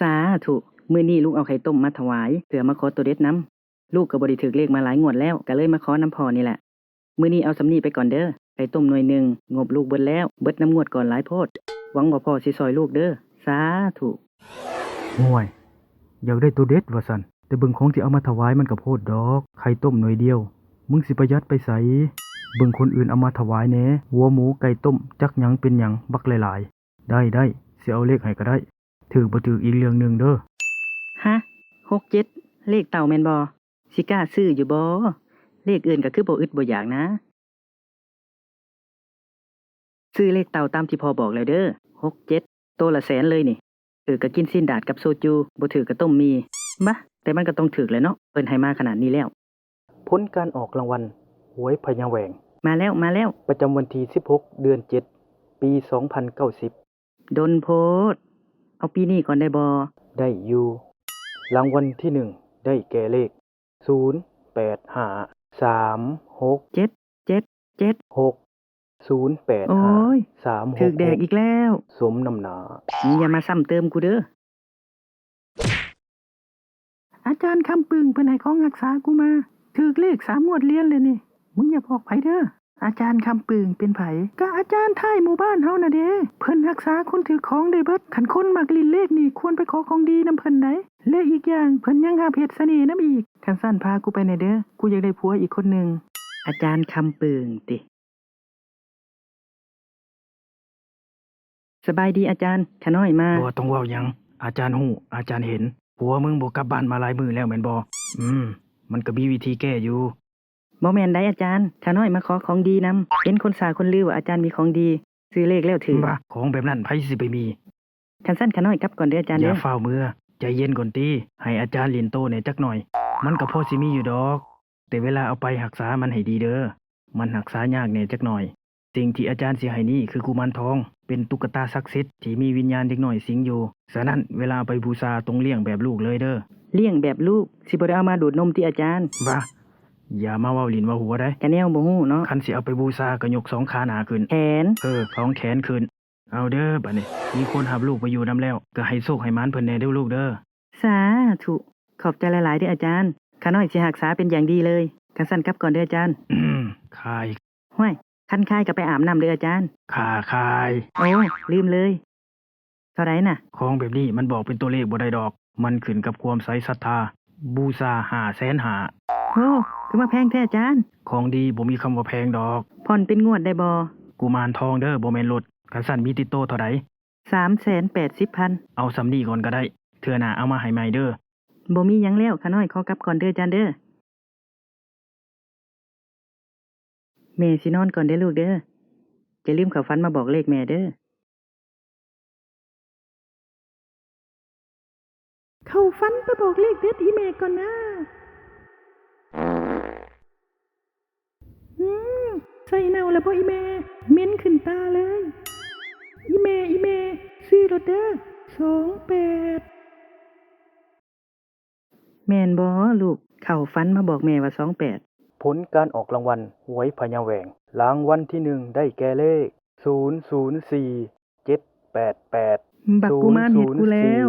สาธุมื้อนี้ลูกเอาไข่ต้มมาถวายเพื่อมาขอตัวเด็ดนำลูกก็บ่ได้ถูกเลขมาหลายงวดแล้วก็เลยมาขอนำพ่อนี่แหละมื้อนี้เอาสำนี้ไปก่อนเด้อไข่ต้มหน่วยหนึ่งงบลูกเบิดแล้วเบิดน้ำงวดก่อนหลายโพดหวังว่าพ่อสิซอยลูกเด้อสาธุห่วยอยากได้ตัวเด็ดว่าซั่นแต่เบิ่งของที่เอามาถวายมันก็โพดดอกไข่ต้มหน่วยเดียวมึงสิประหยัดไปไสเบิ่งคนอื่นเอามาถวายแหน่หัวหมูไก่ต้มจักหยังเป็นหยังบักหลายๆได้สิเอาเลขให้ก็ได้ถูกบ่ถูกอีกเรื่องหนึงเด้อฮะ67เลขเต่าแม่นบ่สิกล้าซื้ออยู่บ่เลขอื่นก็คือบ่อึดบ่อยากนะซื้อเลขเต่าตามที่พ่อบอกแล้วเด้อ67ตัวละแสนเลยนี่ถือก็กินสิ้นดาดกับโซจูบ่ถือก็ต้มมีบะแต่มันก็ต้องถูกแหละเนาะเพิ่นให้มาขนาดนี้แล้วผลการออกรางวัลหวยพญาแหวงมาแล้วประจำวันที่16เดือน7ปี2090ดนโพดเอาปีนี้ก่อนได้บ่ได้อยู่รางวัลที่1ได้แก่เลขโอ้ยถึกแดกอีกแล้วสมน้ำหน้าอย่ามาซ้ำเติมกูเด้ออาจารย์คำปึงเพิ่นให้ของรักษากูมาถึกเลข3งวดเรียนเลยนี่มึงอย่าบอกไผเด้ออาจารย์คำปึงเป็นไผก็อาจารย์ท้ายหมู่บ้านเฮาน่ะเด้เพิ่นรักษาคนถือของได้เบิดคันคนมักลิ้นเลขนี่ควรไปขอของดีนำเพิ่นได้และอีกอย่างเพิ่นยังหาเฮ็ดเสน่ห์นำอีกคันซั่นพากูไปหน่อยเด้อกูอยากได้ผัวอีกคนนึงอาจารย์คำปึงติสบายดีอาจารย์ขะน้อยมาบ่ต้องเว้าหยังอาจารย์ฮู้อาจารย์เห็นผัวมึงบ่กลับบ้านมาหลายมื้อแล้วแม่นบ่มันก็มีวิธีแก้อยู่บ่แม่นได้อาจารย์ขะน้อยมาขอของดีนำเห็นคนสาคนลือว่าอาจารย์มีของดีซื้อเลขแล้วถือบ่ของแบบนั้นไผสิไปมีคันซั่นขะน้อยกลับก่อนเด้ออาจารย์อเด้ย่าฟ้าวเมื่อใจเย็นก่อนติให้อาจารย์เล่นโตแหน่จักหน่อยมันก็พอสิมีอยู่ดอกแต่เวลาเอาไปรักษามันให้ดีเด้อมันรักษายากแหน่จักหน่อยสิ่งที่อาจารย์สิให้นี่คือกุมารทองเป็นตุ๊กตาศักดิ์สิทธิ์ที่มีวิญญาณเด็กน้อยสิงอยู่ฉะนั้นเวลาไปบูชาต้องเลี้ยงแบบลูกเลยเด้อเลี้ยงแบบลูกสิบ่ได้เอามาดูดนมติอาจารย์บ่อย่ามาเว้าลิ้นเว้าหัวได้กะแนวบ่ฮู้เนาะคันสิเอาไปบูชาก็ยก2ขาหน้าขึ้นแขน2แขนขึ้นเอาเด้อบัดนี้มีคนรับลูกไปอยู่นำแล้วก็ให้โชคให้หมานเพิ่นแหน่เด้อลูกเด้อสาธุขอบใจหลายๆเด้ออาจารย์ข้าน้อยสิรักษาเป็นอย่างดีเลยคันซั่นกลับก่อนเด้ออาจารย์คายห้วยคันคายก็ไปอาบน้ำเด้ออาจารย์คายโอ้ลืมเลยเท่าไหร่น่ะของแบบนี้มันบอกเป็นตัวเลขบ่ได้ดอกมันขึ้นกับความใส่ศรัทธาบูชา500,000โอ้คือมาแพงแท้อาจารย์ของดีบ่มีคำว่าแพงดอกผ่อนเป็นงวดได้บ่กุมารทองเด้อบ่แม่นรถคันซั่นมีติดโตเท่าใด380,000เอาซำนี้ก่อนก็ได้เทื่อหน้าเอามาให้ใหม่เด้อบ่มีหยังแล้วข้าน้อยขอกลับก่อนเด้ออาจารย์เด้อแม่สินอนก่อนเด้อลูกเด้ออย่าลืมเข้าฝันมาบอกเลขแม่เด้อเข้าฝันไปบอกเลขเด็ดอีแม่ก่อนนะใส่เน่าแล้วบ่อีแม่เหม็นขึ้นตาเลยอีแม่ซื้อรถเด้อ28แม่นบ่ลูกเข้าฝันมาบอกแม่ว่า28ผลการออกรางวัลหวยพญาแหวงรางวัลที่1ได้แก่เลข004788บักกุมารเฮ็ดกูแล้ว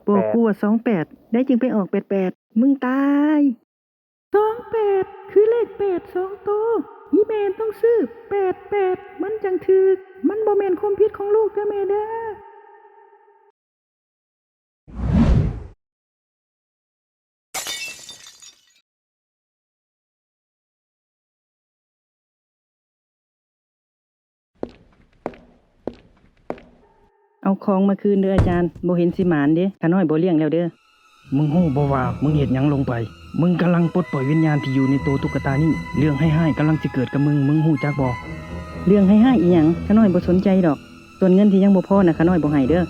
บอกกูว่า28ได้จึงไปออก88มึงตาย28คือเลข8 2ตัวอีแม่ต้องซื้อ88มันจังถูกมันบ่แม่นความผิดของลูกเด้อแม่เด้อเอาของมาคืนเด้ออาจารย์บ่เห็นสิหมานเด้ข้าน้อยบ่เลี้ยงแล้วเด้อมึงฮู้บ่ว่ามึงเฮ็ดหยังลงไปมึงกำลังปลดปล่อยวิญญาณที่อยู่ในตัวตุ๊กตานี่เรื่องให้ๆกำลังสิเกิดกับมึงฮู้จักบ่เรื่องให้ๆอีหยังข้าน้อยบ่สนใจดอกส่วนเงินที่ยังบ่พอน่ะข้าน้อยบ่ให้เด้อ